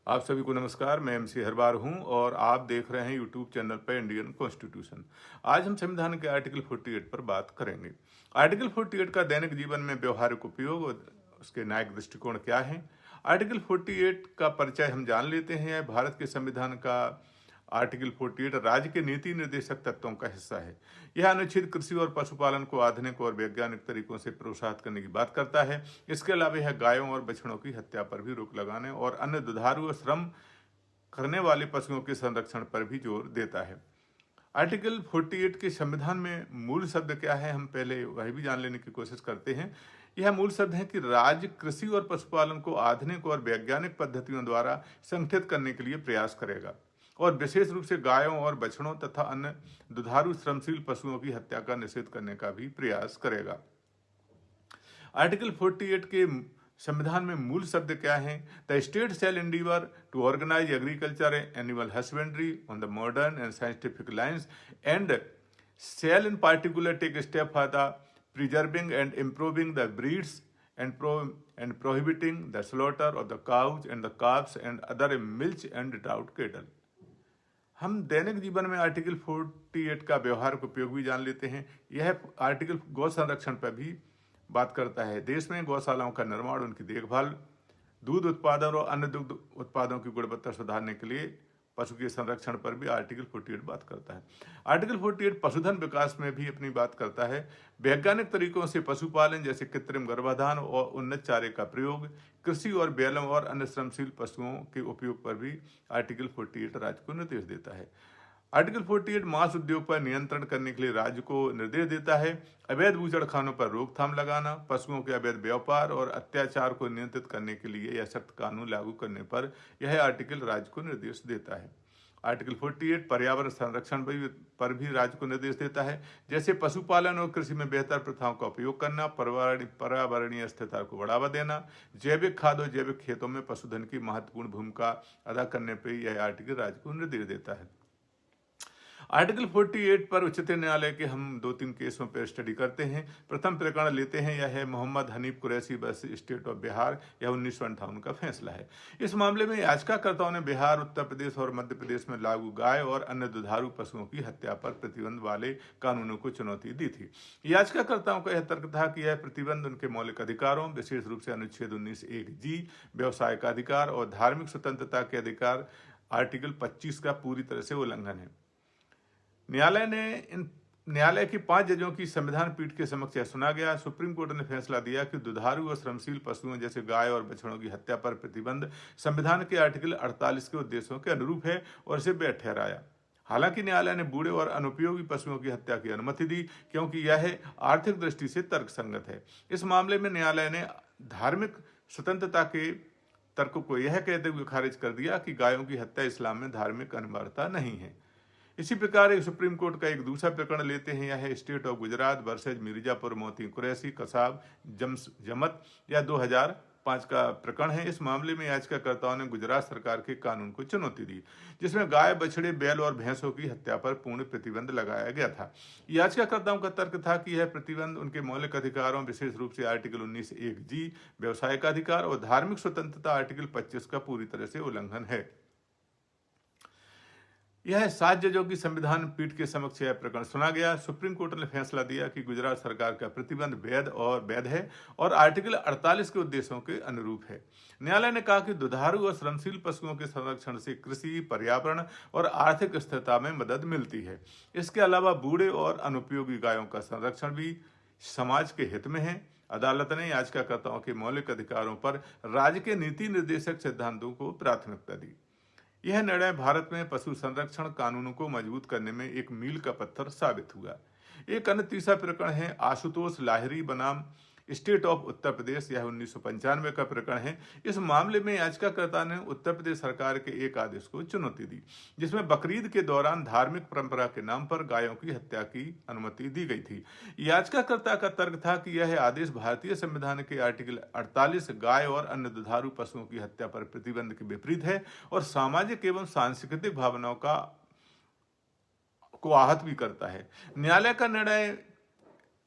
आप सभी को नमस्कार। मैं एमसी हरबार हूं और आप देख रहे हैं यूट्यूब चैनल पर इंडियन कॉन्स्टिट्यूशन। आज हम संविधान के आर्टिकल 48 पर बात करेंगे। आर्टिकल 48 का दैनिक जीवन में व्यवहारिक उपयोग और उसके न्यायिक दृष्टिकोण क्या है। आर्टिकल 48 का परिचय हम जान लेते हैं। यह भारत के संविधान का आर्टिकल 48 राज्य के नीति निर्देशक तत्वों का हिस्सा है। यह अनुच्छेद कृषि और पशुपालन को आधुनिक और वैज्ञानिक तरीकों से प्रोत्साहित करने की बात करता है। इसके अलावा यह गायों और बछड़ों की हत्या पर भी रोक लगाने और अन्य दुधारू और श्रम करने वाले पशुओं के संरक्षण पर भी जोर देता है। आर्टिकल 48 के संविधान में मूल शब्द क्या है, हम पहले वह भी जान लेने की कोशिश करते हैं। यह मूल शब्द है कि राज्य कृषि और पशुपालन को आधुनिक और वैज्ञानिक पद्धतियों द्वारा संगठित करने के लिए प्रयास करेगा और विशेष रूप से गायों और बछड़ों तथा अन्य दुधारू श्रमशील पशुओं की हत्या का निषेध करने का भी प्रयास करेगा। आर्टिकल 48 के संविधान में मूल शब्द क्या है? The state shall endeavour to organise agriculture animal husbandry on the modern and scientific lines and shall in particular take step for the preserving and improving the breeds and prohibiting the slaughter of the cows and the calves and other milch and draught cattle। हम दैनिक जीवन में article 48 का व्यवहारिक उपयोग भी जान लेते हैं। यह आर्टिकल गौ संरक्षण पर भी बात करता है। देश में गौशालाओं का निर्माण, उनकी देखभाल, दूध उत्पादन और अन्य दुग्ध उत्पादों की गुणवत्ता सुधारने के लिए पशु के संरक्षण पर भी आर्टिकल 48 बात करता है। आर्टिकल 48 पशुधन विकास में भी अपनी बात करता है। वैज्ञानिक तरीकों से पशुपालन जैसे कृत्रिम गर्भाधान और उन्नत चारे का प्रयोग, कृषि और बैलों और अन्य श्रमशील पशुओं के उपयोग पर भी आर्टिकल 48 राज्य को निर्देश देता है। आर्टिकल 48 मांस उद्योग पर नियंत्रण करने के लिए राज्य को निर्देश देता है। अवैध बूचड़खानों पर रोकथाम लगाना, पशुओं के अवैध व्यापार और अत्याचार को नियंत्रित करने के लिए यह सख्त कानून लागू करने पर यह आर्टिकल राज्य को निर्देश देता है। आर्टिकल 48 पर्यावरण संरक्षण पर भी राज्य को निर्देश देता है, जैसे पशुपालन और कृषि में बेहतर प्रथाओं का उपयोग करना, पर्यावरणीय स्थिरता को बढ़ावा देना, जैविक खाद और जैविक खेतों में पशुधन की महत्वपूर्ण भूमिका अदा करने पर यह आर्टिकल राज्य को निर्देश देता है। आर्टिकल 48 पर उच्चतम न्यायालय के हम 2-3 केसों पर स्टडी करते हैं। प्रथम प्रकरण लेते हैं, यह है Mohammed Hanif Qureshi versus state of Bihar. यह 1958 का फैसला है। इस मामले में याचिकाकर्ताओं ने बिहार, उत्तर प्रदेश और मध्य प्रदेश में लागू गाय और अन्य दुधारू पशुओं की हत्या पर प्रतिबंध वाले कानूनों को चुनौती दी थी। याचिकाकर्ताओं का यह तर्क था कि यह प्रतिबंध उनके मौलिक अधिकारों, विशेष रूप से अनुच्छेद 19(1)(g) व्यवसाय का अधिकार और धार्मिक स्वतंत्रता के अधिकार आर्टिकल 25 का पूरी तरह से उल्लंघन है। न्यायालय की 5 जजों की संविधान पीठ के समक्ष यह सुना गया। सुप्रीम कोर्ट ने फैसला दिया कि दुधारू और श्रमशील पशुओं जैसे गाय और बछड़ों की हत्या पर प्रतिबंध संविधान के आर्टिकल 48 के उद्देश्यों के अनुरूप है और इसे वैध ठहराया। हालांकि न्यायालय ने बूढ़े और अनुपयोगी पशुओं की हत्या की अनुमति दी, क्योंकि यह आर्थिक दृष्टि से तर्कसंगत है। इस मामले में न्यायालय ने धार्मिक स्वतंत्रता के तर्क को यह कहते हुए खारिज कर दिया कि गायों की हत्या इस्लाम में धार्मिक अनिवार्यता नहीं है। इसी प्रकार एक सुप्रीम कोर्ट का एक दूसरा प्रकरण लेते हैं। यह है state of Gujarat versus Mirzapur मोती कुरैशी कसाब जमत। यह 2005 का प्रकरण है। इस मामले में याचिकाकर्ताओं ने गुजरात सरकार के कानून को चुनौती दी, जिसमें गाय, बछड़े, बैल और भैंसों की हत्या पर पूर्ण प्रतिबंध लगाया गया था। याचिकाकर्ताओं का तर्क था कि यह प्रतिबंध उनके मौलिक अधिकारों, विशेष रूप से आर्टिकल 19(1)(g) व्यवसाय का अधिकार और धार्मिक स्वतंत्रता आर्टिकल 25 का पूरी तरह से उल्लंघन है। यह 7 जजों की संविधान पीठ के समक्ष यह प्रकरण सुना गया। सुप्रीम कोर्ट ने फैसला दिया कि गुजरात सरकार का प्रतिबंध वैध है और आर्टिकल 48 के उद्देश्यों के अनुरूप है। न्यायालय ने कहा कि दुधारू और श्रमशील पशुओं के संरक्षण से कृषि, पर्यावरण और आर्थिक स्थिरता में मदद मिलती है। इसके अलावा बूढ़े और अनुपयोगी गायों का संरक्षण भी समाज के हित में है। अदालत ने याचिकाकर्ताओं के मौलिक अधिकारों पर राज्य के नीति निर्देशक सिद्धांतों को प्राथमिकता दी। यह निर्णय भारत में पशु संरक्षण कानूनों को मजबूत करने में एक मील का पत्थर साबित हुआ। एक अन्य तीसरा प्रकरण है आशुतोष लाहिरी बनाम स्टेट ऑफ उत्तर प्रदेश। यह 1995 का प्रकरण है। इस मामले में याचिकाकर्ता ने उत्तर प्रदेश सरकार के एक आदेश को चुनौती दी, जिसमें बकरीद के दौरान धार्मिक परंपरा के नाम पर गायों की हत्या की अनुमति दी गई थी। याचिकाकर्ता का तर्क था कि यह आदेश भारतीय संविधान के आर्टिकल 48 गाय और अन्य दुधारू पशुओं की हत्या पर प्रतिबंध के विपरीत है और सामाजिक एवं सांस्कृतिक भावनाओं को आहत भी करता है। न्यायालय का निर्णय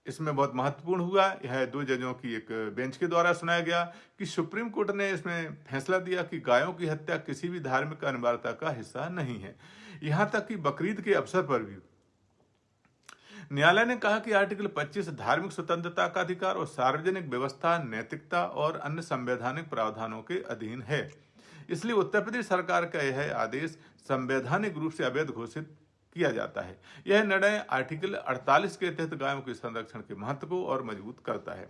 इसमें बहुत महत्वपूर्ण हुआ, यह 2 जजों की एक बेंच के द्वारा सुनाया गया कि सुप्रीम कोर्ट ने इसमें फैसला दिया कि गायों की हत्या किसी भी धार्मिक अनिवार्यता का हिस्सा नहीं है। यहां तक कि बकरीद के अवसर पर भी न्यायालय ने कहा कि आर्टिकल 25 धार्मिक स्वतंत्रता का अधिकार और सार्वजनिक व्यवस्था, नैतिकता और अन्य संवैधानिक प्रावधानों के अधीन है। इसलिए उत्तर प्रदेश सरकार का यह आदेश संवैधानिक रूप से अवैध घोषित किया जाता है। यह निर्णय आर्टिकल 48 के तहत गायों के संरक्षण के महत्व को और मजबूत करता है।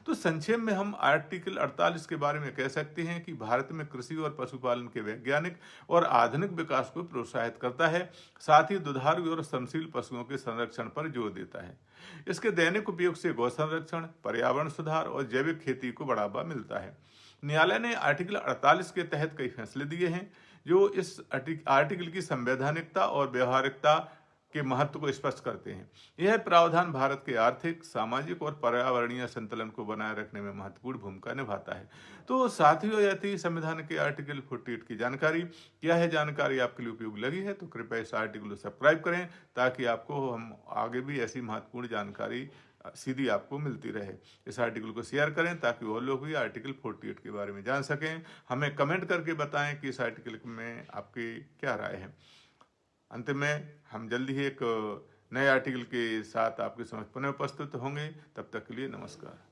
तो संक्षेप में हम आर्टिकल 48 के बारे में कह सकते हैं कि भारत में कृषि और पशुपालन के वैज्ञानिक और आधुनिक विकास को प्रोत्साहित करता है, साथ ही दुधारू और स्तनशील पशुओं के संरक्षण पर जोर देता है। इसके दैनिक उपयोग से गौ संरक्षण, पर्यावरण सुधार और जैविक खेती को बढ़ावा मिलता है। न्यायालय ने आर्टिकल 48 के तहत कई फैसले दिए हैं जो इस आर्टिकल की संवैधानिकता और व्यवहारिकता के महत्व को स्पष्ट करते हैं। यह प्रावधान भारत के आर्थिक, सामाजिक और पर्यावरणीय संतुलन को बनाए रखने में महत्वपूर्ण भूमिका निभाता है। तो साथियों, यह थी संविधान के आर्टिकल 48 की जानकारी। क्या है जानकारी आपके लिए उपयोगी लगी है तो कृपया इस आर्टिकल को सब्सक्राइब करें ताकि आपको हम आगे भी ऐसी महत्वपूर्ण जानकारी सीधी आपको मिलती रहे। इस आर्टिकल को शेयर करें ताकि और लोग भी आर्टिकल 48 के बारे में जान सकें। हमें कमेंट करके बताएं कि इस आर्टिकल में आपकी क्या राय है। अंत में हम जल्दी ही एक नए आर्टिकल के साथ आपके समक्ष पुनः उपस्थित होंगे। तब तक के लिए नमस्कार।